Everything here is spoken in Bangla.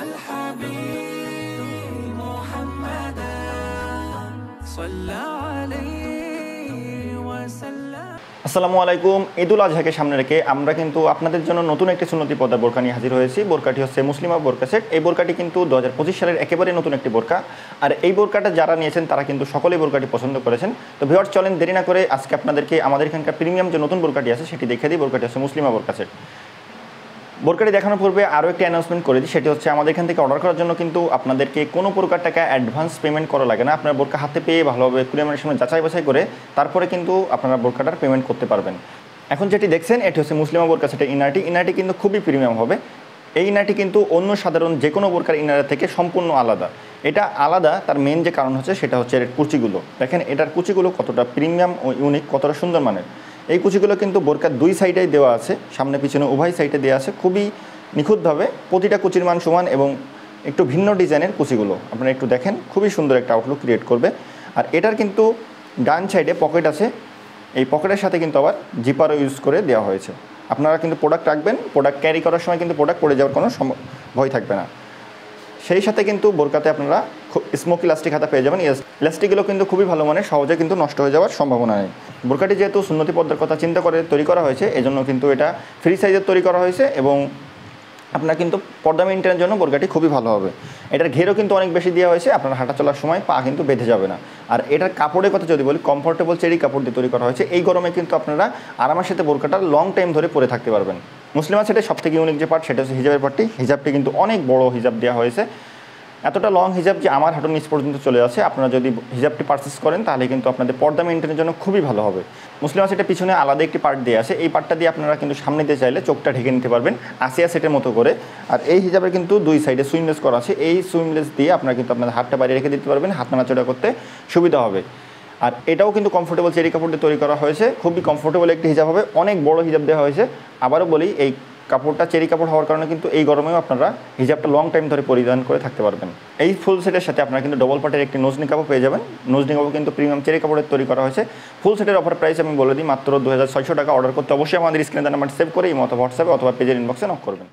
الحبيب محمدا صلى عليه وسلم। আসসালামু আলাইকুম। ঈদুল আজহাকে সামনে রেখে আমরা কিন্তু আপনাদের জন্য নতুন একটি সুন্নতি পর্দা বোরকা নিয়ে হাজির হয়েছি। বোরকাটি হচ্ছে মুসলিমা বোরকা সেট। এই বোরকাটি কিন্তু 2025 সালের একেবারে নতুন একটি বোরকা। আর এই বোরকাটা যারা নিয়েছেন তারা কিন্তু সকলেই বোরকাটি পছন্দ করেছেন। তো ভিউয়ার্স, চলেন দেরি না করে আজকে আপনাদেরকে আমাদের এখানকার প্রিমিয়াম যে নতুন বোরকাটি আছে সেটি দেখে দিই। বোরকাটি হচ্ছে মুসলিমা বোরকা সেট। বোরকাটি দেখানোর পূর্বে আরও একটি অ্যানাউন্সমেন্ট করে দিই, সেটি হচ্ছে আমাদের এখান থেকে অর্ডার করার জন্য কিন্তু আপনাদেরকে কোনো প্রকার টাকা অ্যাডভান্স পেমেন্ট করা লাগে না। আপনারা বোরকা হাতে পেয়ে ভালোভাবে কুরিয়ারের সময় যাচাই বাছাই করে তারপরে কিন্তু আপনারা বোরকাটার পেমেন্ট করতে পারবেন। এখন যেটি দেখছেন এটি হচ্ছে মুসলিমা বোরকা সেটের ইনারটি কিন্তু খুবই প্রিমিয়াম হবে। এই ইনারটি কিন্তু অন্য সাধারণ যে কোনো বোরকার ইনারের থেকে সম্পূর্ণ আলাদা। এটা আলাদা তার মেন যে কারণ হচ্ছে সেটা হচ্ছে এর কুচিগুলো। দেখেন এটার কুচিগুলো কতটা প্রিমিয়াম ও ইউনিক, কতটা সুন্দর মানের। এই কুচিগুলো কিন্তু বোরকার দুই সাইডেই দেওয়া আছে, সামনে পিছনে উভয় সাইডে দেওয়া আছে খুবই নিখুঁতভাবে। প্রতিটা কুচির মান সমান এবং একটু ভিন্ন ডিজাইনের কুচিগুলো আপনারা একটু দেখেন, খুবই সুন্দর একটা আউটলুক ক্রিয়েট করবে। আর এটার কিন্তু ডান সাইডে পকেট আছে, এই পকেটের সাথে কিন্তু আবার জিপারও ইউজ করে দেওয়া হয়েছে। আপনারা কিন্তু প্রোডাক্ট রাখবেন, প্রোডাক্ট ক্যারি করার সময় কিন্তু প্রোডাক্ট পড়ে যাওয়ার কোনো ভয় থাকবে না। সেই সাথে কিন্তু বোরকাতে আপনারা খুব স্মোকি ইলাস্টিক হাতা পেয়ে যাবেন। ইলাস্টিকগুলো কিন্তু খুবই ভালো মানের, সহজে কিন্তু নষ্ট হয়ে যাওয়ার সম্ভাবনা নেই। বোরকাটি যেহেতু সুন্নতি পর্দার কথা চিন্তা করে তৈরি করা হয়েছে, এজন্য কিন্তু এটা ফ্রি সাইজের তৈরি করা হয়েছে এবং আপনার কিন্তু পর্দা মেনটেনের জন্য বোরকাটি খুবই ভালো হবে। এটার ঘেরও কিন্তু অনেক বেশি দেওয়া হয়েছে, আপনার হাঁটা চলার সময় পা কিন্তু বেঁধে যাবে না। আর এটার কাপড়ের কথা যদি বলি, কমফোর্টেবল চেরি কাপড় দিয়ে তৈরি করা হয়েছে। এই গরমে কিন্তু আপনারা আরামের সাথে বোরকাটা লং টাইম ধরে পরে থাকতে পারবেন। মুসলিমা সেটের সবথেকে ইউনিক যে পার্ট সেটা হচ্ছে হিজাবের পার্টটি। হিজাবটি কিন্তু অনেক বড় হিজাব দেওয়া হয়েছে, এতটা লং হিজাব যে আমার হাঁটুর নিচ পর্যন্ত চলে আসে। আপনারা যদি হিজাবটি পারচেস করেন তাহলে কিন্তু আপনাদের পর্দা মেনটেনের জন্য খুবই ভালো হবে। মুসলিমা সেটের পিছনে আলাদা একটি পার্ট দিয়ে আছে, এই পার্টটা দিয়ে আপনারা কিন্তু সামনে দিয়ে চাইলে চোখটা ঢেকে নিতে পারবেন আসিয়া সেটের মতো করে। আর এই হিজাবের কিন্তু দুই সাইডে সুইমলেস করা আছে, এই সুইমলেস দিয়ে আপনারা কিন্তু আপনাদের হাতটা বাইরে রেখে দিতে পারবেন, হাত নাড়াচড়া করতে সুবিধা হবে। আর এটাও কিন্তু কমফোর্টেবল চেরি কাপড় দিয়ে তৈরি করা হয়েছে, খুবই কমফোর্টেবল একটি হিজাব হবে, অনেক বড় হিজাব দেওয়া হয়েছে। আবারও বলি, এই কাপড়টা চেরি কাপড় হওয়ার কারণে কিন্তু এই গরমেও আপনারা হিজাবটা লং টাইম ধরে পরিধান করে থাকতে পারবেন। এই ফুল সেটের সাথে আপনারা কিন্তু ডবল পার্টের একটি নোজ নিকাবও পেয়ে যাবেন। নোজ নিকাবও কিন্তু প্রিমিয়াম চেরি কাপড়ের তৈরি করা হয়েছে। ফুল সেটের অফার প্রাইস আমি বলে দিই মাত্র 2600 টাকা। অর্ডার করতে অবশ্যই আমাদের স্ক্রিনে নাম্বার সেভ করে এই মতো হোয়াটসঅ্যাপে অথবা পেজের ইনবক্সে নক করবেন।